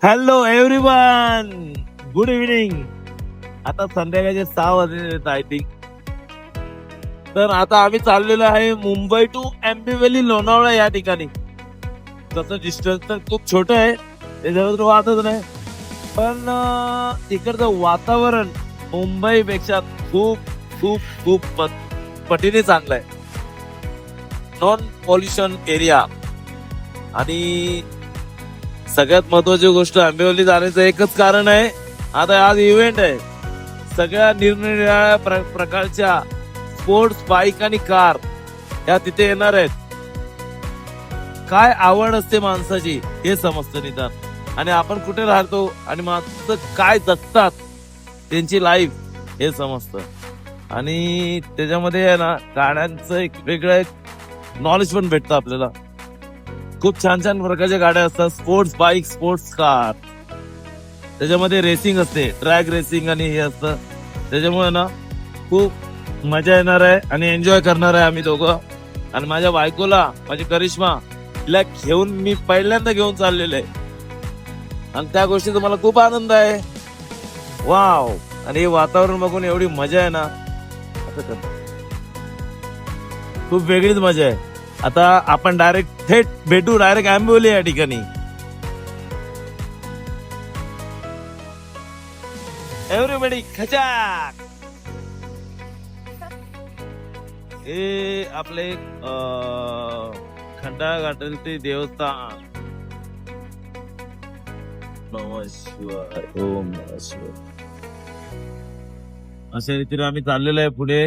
Hello everyone, good evening. आता संध्याकाळचे 6 वाजले आय थिंक. तर आता आम्ही चाललेलो आहे मुंबई टू एम्बिवली लोणावळा या ठिकाणी. तसं डिस्टन्स तर खूप छोटं आहे, त्याच्यावर तर वाटत नाही, पण इकडचं वातावरण मुंबईपेक्षा खूप खूप खूप पटीने चांगलं आहे. नॉन पॉल्युशन एरिया आणि सगळ्यात महत्वाची गोष्ट आंबेवली जाण्याचं एकच कारण आहे. आता आज इव्हेंट आहे. सगळ्या निरनिराळ्या प्रकारच्या स्पोर्ट्स बाईक आणि कार या तिथे येणार आहेत. काय आवड असते माणसाची हे समजतं निदान, आणि आपण कुठे राहतो आणि माणसं काय जगतात त्यांची लाईफ हे समजतं. आणि त्याच्यामध्ये आहे ना, गाड्यांचं एक वेगळं नॉलेज पण भेटतं आपल्याला. खूप छान छान प्रकारच्या गाड्या असतात, स्पोर्ट्स बाईक, स्पोर्ट्स कार. त्याच्यामध्ये रेसिंग असते, ट्रॅक रेसिंग आणि हे असतं. त्याच्यामुळे ना खूप मजा येणार आहे आणि एन्जॉय करणार आहे आम्ही दोघं. आणि माझ्या बायकोला, माझी करिश्मा, तिला घेऊन मी पहिल्यांदा घेऊन चाललेलो आहे आणि त्या गोष्टीचा मला खूप आनंद आहे. वाव. आणि हे वातावरण बघून एवढी मजा आहे ना, खूप वेगळीच मजा आहे. आता आपण डायरेक्ट थेट भेटू, डायरेक्ट आंबेवली या ठिकाणी. एव्हरीबडी खचाक. हे आपले खंडा घाटाचे देवस्थान. नमः शिवाय, ओम नमः शिवाय. अशा रीतीने आम्ही चाललेलो आहे पुढे.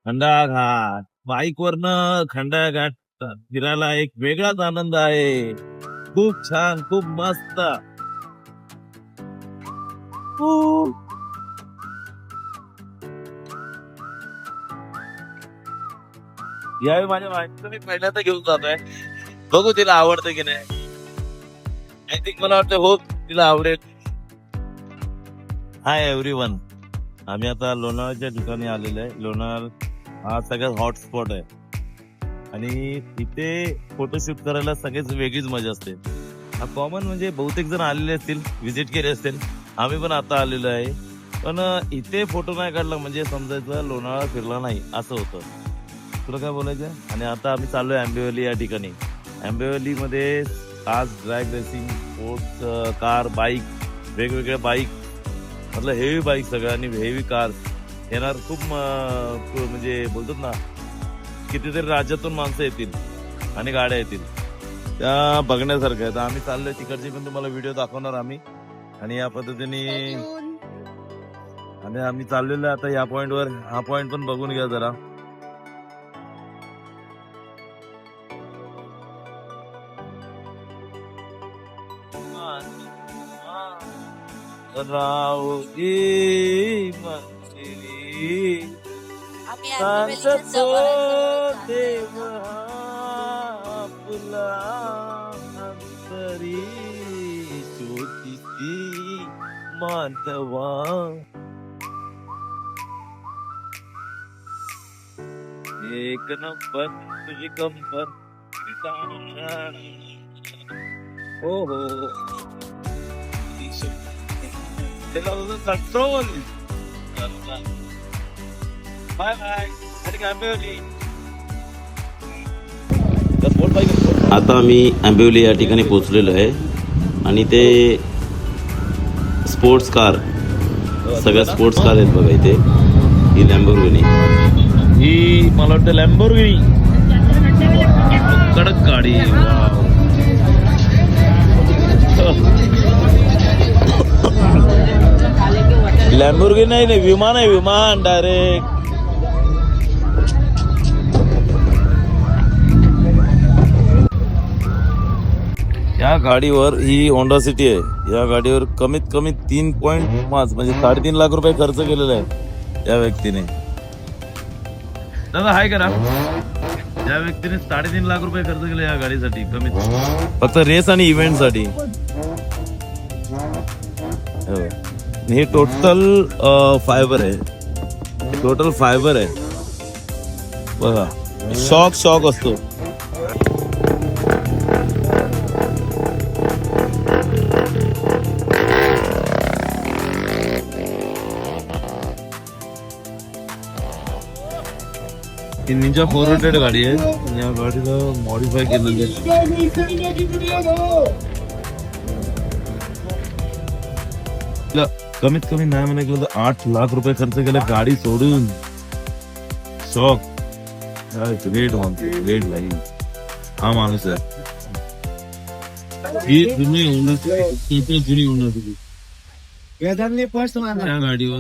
खंडा घाट बाईक वरनं खंडा घाट फिरायला एक वेगळाच आनंद आहे. खूप छान, खूप मस्त. यावेळी माझ्या बायकोला मी पहिल्यांदा घेऊन जातोय. बघू तिला आवडतं की नाही. आय थिंक मला वाटतं हो, तिला आवडेल. हाय एव्हरीवन, आम्ही आता लोणावळ्याच्या ठिकाणी आलेलो आहे. लोणावळा हा सगळ्यात हॉटस्पॉट आहे आणि इथे फोटोशूट करायला सगळ्याच वेगळीच मजा असते. हा कॉमन म्हणजे बहुतेक जण आलेले असतील, व्हिजिट केले असतील. आम्ही पण आता आलेलो आहे, पण इथे फोटो नाही काढला म्हणजे समजायचं लोणावळा फिरला नाही असं होतं. तुला काय बोलायचं. आणि आता आम्ही चाललोय आंबेवली या ठिकाणी. आंबेवलीमध्ये आज drag racing, sports car, bike, वेगवेगळ्या बाईक, मतलब हेवी बाईक सगळ्या आणि हेवी कार येणार. खूप म्हणजे बोलतात ना, कितीतरी राज्यातून माणसं येतील आणि गाड्या येतील, त्या बघण्यासारख्या आहेत. आम्ही चाललोय तिकडची पण तुम्हाला व्हिडिओ दाखवणार आम्ही. आणि या पद्धतीने आणि आम्ही चाललेलो आता या पॉइंटवर. हा पॉइंट पण बघून घ्या जरा. राहुली मंजिरी शांततो देव आपला अंतरी ज्योतिषी माधवा. एक नंबर तुझी कंबर. हो हो, कंट्रोल. Bye bye. आता आम्ही आंबेवली या ठिकाणी पोहोचलेलो आहे आणि ते स्पोर्ट्स कार, सगळ्या स्पोर्ट्स कार आहेत बघा इथे. ही लॅम्बोर्गिनी, ही मला वाटतं लॅम्बोर्गिनी कडक गाडी. लॅम्बोर्गिनी नाही, विमान आहे, विमान डायरेक्ट. या गाडीवर, ही होंडा सिटी आहे, या गाडीवर कमीत कमी 3.5 म्हणजे 3.5 लाख रुपये खर्च केलेला आहे या व्यक्तीने. दादा हाय करा. या व्यक्तीने 3.5 लाख रुपये खर्च केले या गाडीसाठी, कमीत फक्त रेस आणि इव्हेंट साठी. हे टोटल फायबर आहे, टोटल फायबर आहे बघा. शॉक असतो. ही निंजा 400 गाडी आहे. या गाडीला मॉडिफाय केलेली आहे. कमीत कमी नाही म्हणे गेलं तर 8 लाख रुपये खर्च केला गाडी सोडून. शॉक. Great great line. हा माणूस आहे. ही जुनी होणार या गाडीवर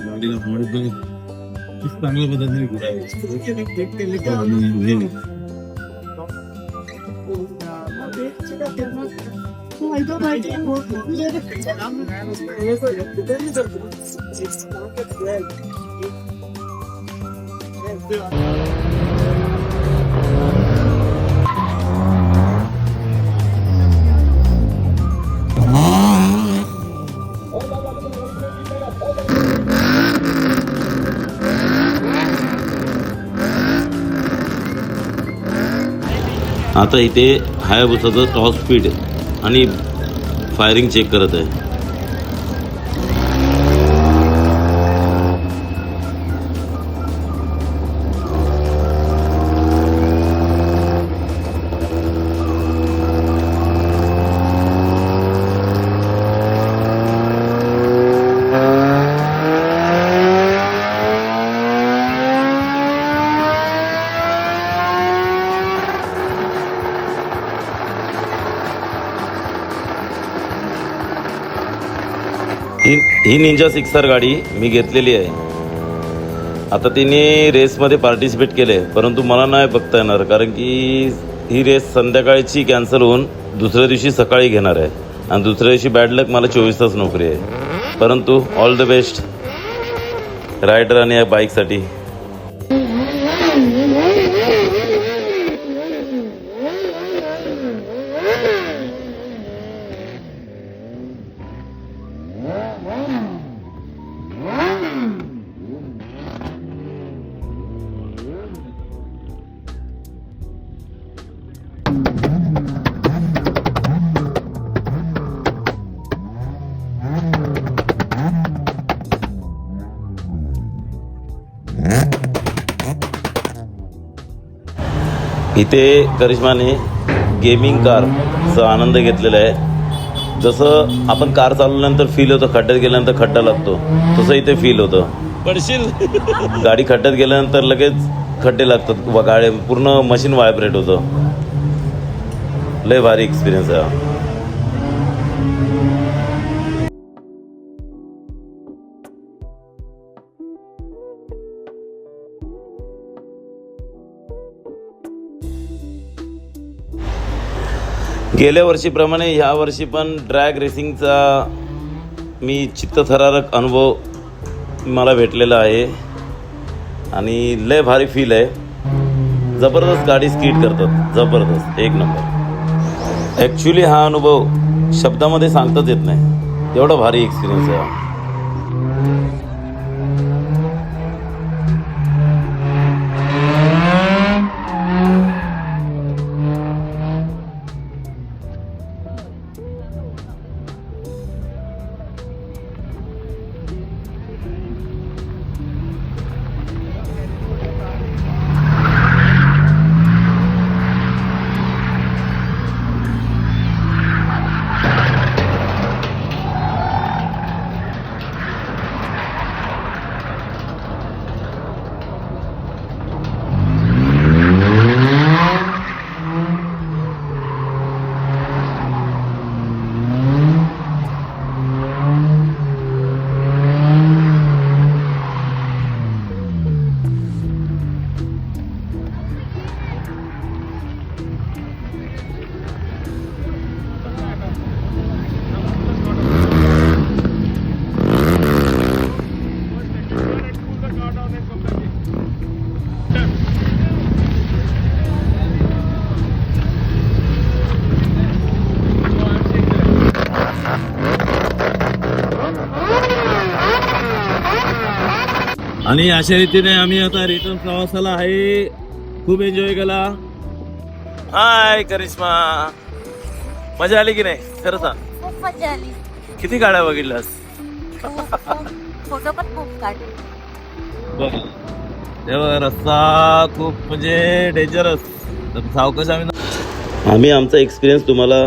गाडीला मॉडिफाय चांगल्या पद्धतीने आता इथे हायाबुसाचं टॉप स्पीड आणि फायरिंग चेक करत आहे. ही निंजा 6R गाडी मी घेतलेली आहे. आता तिने रेसमध्ये पार्टिसिपेट केले, परंतु मला नाही बघता येणार कारण की ही रेस संध्याकाळची कॅन्सल होऊन दुसऱ्या दिवशी सकाळी घेणार आहे आणि दुसऱ्या दिवशी बॅड लक मला 24 तास नोकरी आहे. परंतु ऑल द बेस्ट रायडर आणि या बाईकसाठी. इथे करिश्माने गेमिंग कारचा आनंद घेतलेला आहे. जसं आपण कार चालवल्यानंतर फील होतं, खड्ड्यात गेल्यानंतर खड्डा लागतो, तसं इथे फील होतं. पडशील गाडी खड्ड्यात गेल्यानंतर लगेच खड्डे लागतात, गाडी पूर्ण मशीन व्हायब्रेट होतं. लय भारी एक्सपिरियन्स आहे. गेल्या वर्षीप्रमाणे ह्या वर्षी पण ड्रॅग रेसिंगचा मी चित्तथरारक अनुभव मला भेटलेला आहे आणि लय भारी फील आहे. जबरदस्त गाडी स्कीड करतात, जबरदस्त, एक नंबर. ॲक्च्युली हा अनुभव शब्दामध्ये सांगताच येत नाही, एवढा भारी एक्सपिरियन्स आहे. आणि अशा रीतीने आम्ही आता रिटर्न प्रवासाला आहे. खूप एन्जॉय केला. हाय करिश्मा, मजा आली की नाही? खरं सांग. खूप मजा आली. किती गाड्या बघितल्यास? फोटो पण खूप काढले. तेव्हा रस्ता खूप म्हणजे डेंजरस. तर सावकाश आम्ही आमचा एक्सपिरियन्स तुम्हाला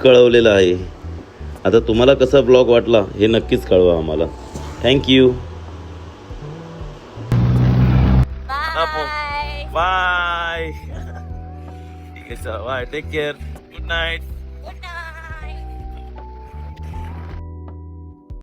कळवलेला आहे. आता तुम्हाला कसा ब्लॉग वाटला हे नक्कीच कळवा आम्हाला. थँक्यू. बाय. ठीक आहे sir, bye, take care, good night.